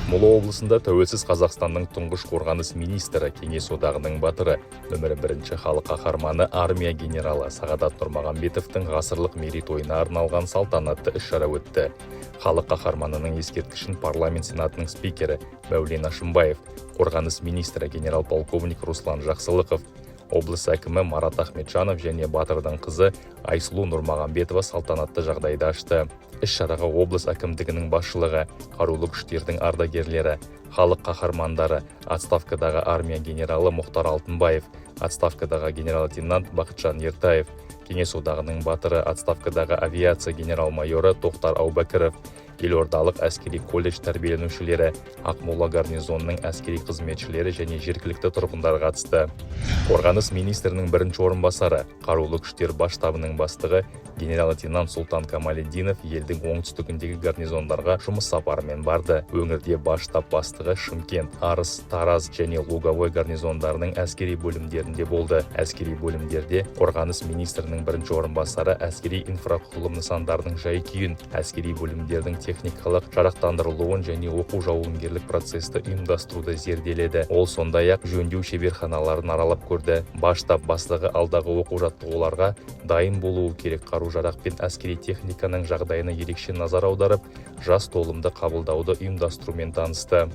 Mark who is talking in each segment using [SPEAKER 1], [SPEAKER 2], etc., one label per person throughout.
[SPEAKER 1] Ақмола облысында тәуелсіз Қазақстанның тұңғыш қорғаныс министрі, Кеңес одағының батыры, нөмірі 1 халық қаһарманы армия генералы Сағадат Нұрмағамбетовтің ғасырлық мерейтойына арналған салтанатты іс-шара өтті. Халық қаһарманының ескерткішін парламент сенатының спикері Мәулен Ашимбаев, қорғаныс министрі генерал-полковник Руслан Жақсылықов, облыс әкімі Марат Ахметжанов және батырдың қызы Айсұлу Нұрмағамбетова салтанатты жағдайда ашты. Іс-шараға облыс әкімдігінің басшылығы, қарулы күштердің ардагерлері, халық қаһармандары, отставкадағы армия генералы Мұхтар Алтынбаев, отставкадағы генерал-лейтенант Бақытжан Ертаев, Кеңес одағының батыры, отставкадағы авиация генерал-майоры Тоқтар Аубәкіров, елордалық әскери колледж тәрбиеленушілері, Ақмола гарнизонының әскери қызметшілері және жергілікті тұрғындар қатысты. Қорғаныс министрінің бірінші орынбасары, қарулы күштер бас штабының бастығы генерал-лейтенант Сұлтан Камалетдинов елдің оңтүстігіндегі гарнизондарға жұмыс сапарымен барды. Өңірде бас штаб бастығы Шымкент, Арыс, Тараз және Луговой гарнизондарының әскери бөлімдерінде болды. Әскери бөлімдерде қорғаныс министрінің бірінші орынбасары әскери инфрақұрылым нысандарының жай-күйін, әскери бөлімдердің техникалық жарақтандырылуын және оқу жауынгерлік процесті ұйымдастыруды зерделеді. Ол сондай-ақ жөндеу шеберханаларын аралап көрді. Бас штаб бастығы алдағы оқу-жаттығуларға дайын болуы керек қару-жарақ пен әскери техниканың жағдайына ерекше назар аударып, жас толымды қабылдауды ұйымдастырумен танысты.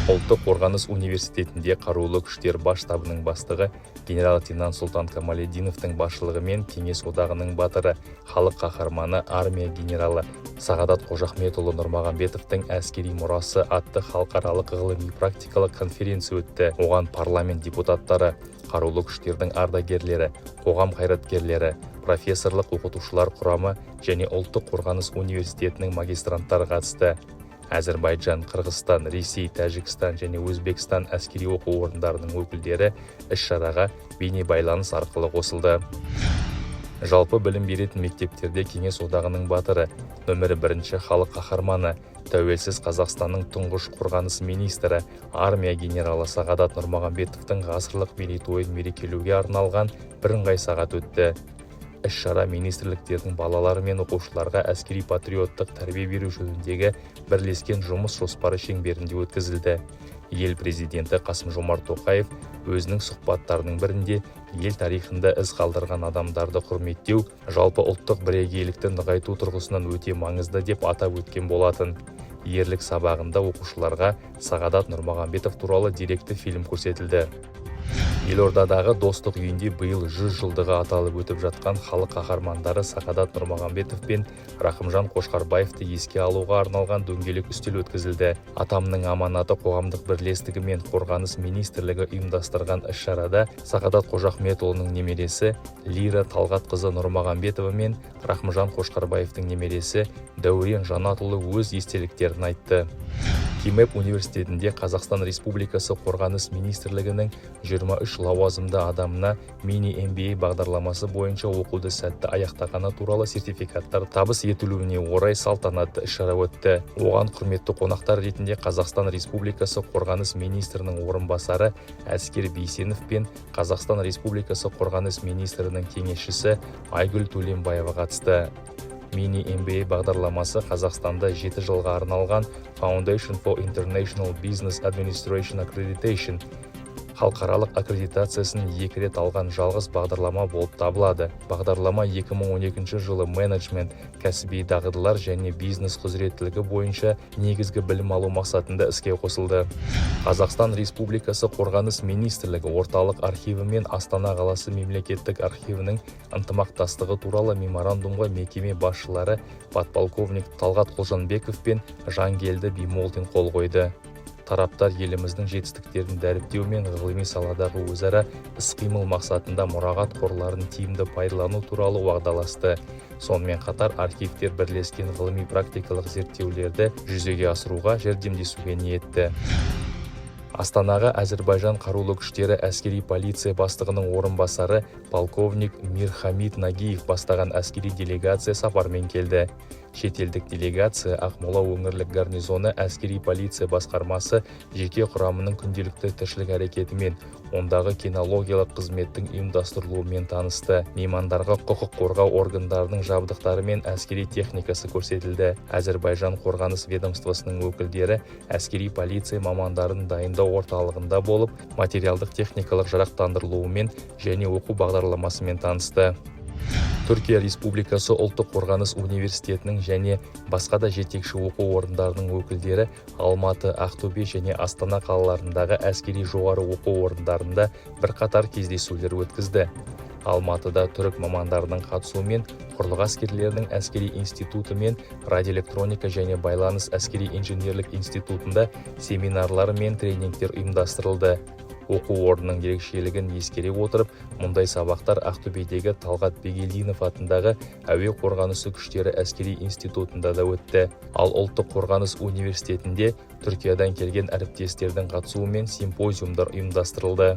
[SPEAKER 1] Ұлттық қорғаныс университетінде қарулы күштер бас штабының бастығы генерал-лейтенант Сұлтан Камалетдиновтың басшылығымен Кеңес одағының батыры, халық қаһарманы армия генералы Сағадат Қожахметұлы Нұрмағамбетовтың әскери мұрасы атты халықаралық ғылыми-практикалық конференция өтті. Оған парламент депутаттары, қарулы күштердің ардагерлері, қоғам қайраткерлері, профессорлық оқытушылар құрамы және Ұлттық қорғаныс университетінің магистранттары қатысты. Әзербайжан, Қырғызстан, Ресей, Тәжікстан және Өзбекстан әскери оқу орындарының өкілдері іс-шараға бейнебайланыс арқылы қосылды. Жалпы білім беретін мектептерде Кеңес одағының батыры, нөмірі 1 халық қаһарманы, тәуелсіз Қазақстанның тұңғыш қорғаныс министрі, армия генералы Сағадат Нұрмағамбетовтің ғасырлық мерейтойын мерекелеуге арналған бірыңғай сағат өтті. Іс-шара министрліктердің балалары мен оқушыларға әскери патриоттық тәрбие беру жөніндегі бірлескен жұмыс жоспары шеңберінде өткізілді. Ел президенті Қасым-Жомарт Тоқаев өзінің сұхбаттарының бірінде ел тарихында із қалдырған адамдарды құрметтеу, жалпы ұлттық бірегейлікті нығайту тұрғысынан өте маңызды деп атап өткен болатын. Ерлік сабағында оқушыларға Сағадат Нұрмағамбетов туралы деректі фильм көрсетілді. Елордадағы Достық үйінде биыл 100 жылдығы аталып өтіп жатқан халық қаһармандары Сағадат Нұрмағамбетов пен Рахымжан Қошқарбаевты еске алуға арналған дөңгелек үстел өткізілді. Атамның аманаты қоғамдық бірлестігі мен қорғаныс министрлігі ұйымдастырған іс-шарада Сағадат Қожахметұлының немересі Лира Талғатқызы Нұрмағамбетова мен Рахымжан Қошқарбаевтың немересі Дәурен Жанатұлы өз естеліктерін айтты. КИМЭП университетінде Қазақстан Республикасы қорғаныс министрлігінің 23 лауазымды адамына мини-MBA бағдарламасы бойынша оқуды сәтті аяқтағаны туралы сертификаттар табыс етілуіне орай салтанатты іс-шара өтті. Оған құрметті қонақтар ретінде Қазақстан Республикасы қорғаныс министрінің орынбасары Әскер Бейсенов пен Қазақстан Республикасы қорғаныс министрінің кеңесшісі Айгүл Төленбаева қатысты. Мини-MBA бағдарламасы Қазақстанда 7 жылға арналған Foundation for International Business Administration Accreditation халықаралық аккредитациясын 2 рет алған жалғыз бағдарлама болып табылады. Бағдарлама 2012 жылы менеджмент, кәсіби дағдылар және бизнес құзыреттілігі бойынша негізгі білім алу мақсатында іске қосылды. Қазақстан Республикасы қорғаныс министрлігі орталық архиві мен Астана қаласы мемлекеттік архивінің ынтымақтастығы туралы меморандумға мекеме басшылары подполковник Талғат Құлжанбеков пен Жангелді Бимолдин қол қойды. Тараптар еліміздің жетістіктерін дәріптеу мен ғылыми саладағы өзара іс-қимыл мақсатында мұрағат қорларын тиімді пайдалану туралы уағдаласты. Сонымен қатар архивтер бірлескен ғылыми-практикалық зерттеулерді жүзеге асыруға жәрдемдесуге ниетті. Астанаға Әзербайжан қарулы күштері әскери полиция бастығының орынбасары полковник Мирхамид Нагиев бастаған әскери делегация сапармен келді. шетелдік делегация Ақмола өңірлік гарнизоны әскери полиция басқармасы жеке құрамының күнделікті тіршілік әрекетімен, ондағы кинологиялық қызметтің ұйымдастырылуымен танысты. Меймандарға құқық қорғау органдарының жабдықтары мен әскери техникасы көрсетілді. Әзербайжан қорғаныс ведомствосының өкілдері әскери полиция мамандарын дайындау орталығында болып, материалдық техникалық жарақтандырылуымен және оқу бағдарламасымен танысты. Түркия Республикасы ұлттық қорғаныс университетінің және басқа да жетекші оқу орындарының өкілдері Алматы, Ақтөбе және Астана қалаларындағы әскери жоғары оқу орындарында бірқатар кездесулер өткізді. Алматыда түрік мамандарының қатысуымен құрлық әскерлерінің әскери институты мен радиоэлектроника және байланыс әскери инженерлік институтында семинарлар мен тренингтер ұйымдастырылды. Оқу орнының ерекшелігін ескере отырып, мұндай сабақтар Ақтөбедегі Талғат Бегелдинов атындағы әуе қорғанысы күштері әскери институтында да өтті. Ал ұлттық қорғаныс университетінде Түркиядан келген әріптестердің қатысуымен симпозиумдар ұйымдастырылды.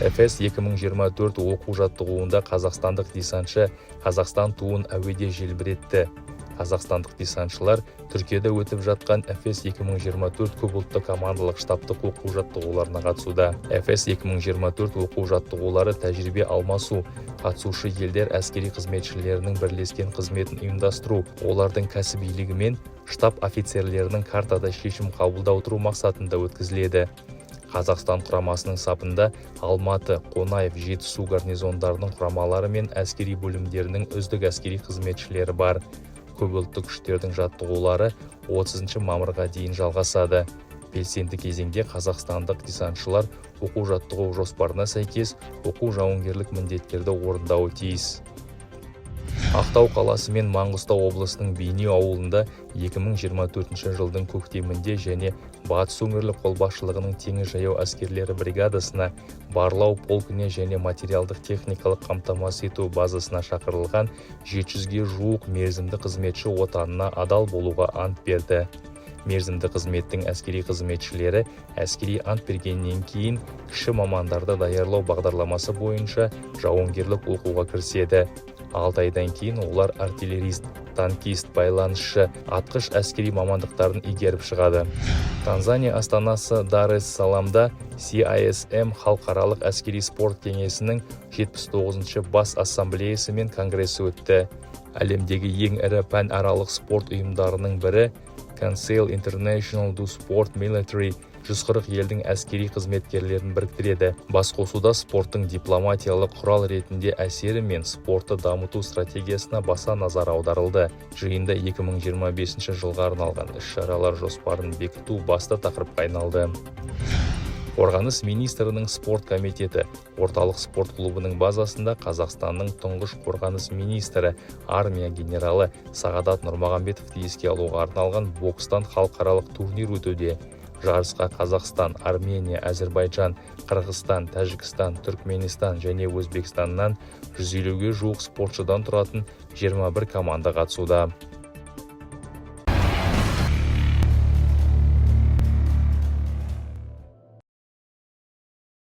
[SPEAKER 1] Эфес 2024 оқу-жаттығуында қазақстандық десантшы Қазақстан туын әуеде желбіретті. Қазақстандық десантшылар Түркияда өтіп жатқан Эфес 2024 көпұлтты командалық штабтық оқу-жаттығуларына қатысуда. Эфес 2024 оқу-жаттығулары тәжірибе алмасу, қатысушы елдер әскери қызметшілерінің бірлескен қызметін ұйымдастыру, олардың кәсібилігі мен штаб офицерлерінің картада шешім қабылдау тұру мақсатында өткізіледі. Қазақстан құрамасының сапында Алматы, Қонаев, Жетісу гарнизондарының құрамалары мен әскери бөлімдерінің үздік әскери қызметшілері бар. Көпұлтты күштердің жаттығулары 30 мамырға дейін жалғасады. Белсенді кезеңде қазақстандық десантшылар оқу-жаттығу жоспарына сәйкес оқу жауынгерлік міндеттерді орындауы тиіс. Ақтау қаласы мен Маңғыстау облысының Бейнеу ауылында 2024 жылдың көктемінде және Батыс өңірлік қолбасшылығының теңіз жаяу әскерлері бригадасына, барлау полкіне және материалдық техникалық қамтамасыз ету базасына шақырылған 700-ге жуық мерзімді қызметші отанына адал болуға ант берді. Мерзімді қызметтің әскери қызметшілері әскери ант бергеннен кейін кіші мамандарды даярлау бағдарламасы бойынша жауынгерлік оқуға кіріседі. 6 айдан кейін олар артиллерист, танкист, байланысшы, атқыш әскери мамандықтарын игеріп шығады. Танзания астанасы Дар-эс-Саламда CISM халықаралық әскери спорт кеңесінің 79-шы бас ассамблеясы мен конгресі өтті. Әлемдегі ең ірі пәнаралық спорт ұйымдарының бірі Council International du Sport Military 140 елдің әскери қызметкерлерін біріктіреді. Басқосуда спорттың дипломатиялық құрал ретінде әсері мен спортты дамыту стратегиясына баса назар аударылды. Жиында 2025 жылға арналған іс-шаралар жоспарын бекіту басты тақырыпқа айналды. Қорғаныс министрінің спорт комитеті орталық спорт клубының базасында Қазақстанның тұңғыш қорғаныс министрі, армия генералы Сағадат Нұрмағамбетовті еске алуға арналған бокстан халықаралық турнир өтуде. Жарысқа Қазақстан, Армения, Әзербайжан, Қырғызстан, Тәжікстан, Түркменистан және Өзбекстаннан 150-ге жуық спортшыдан тұратын 21 команда қатысуда.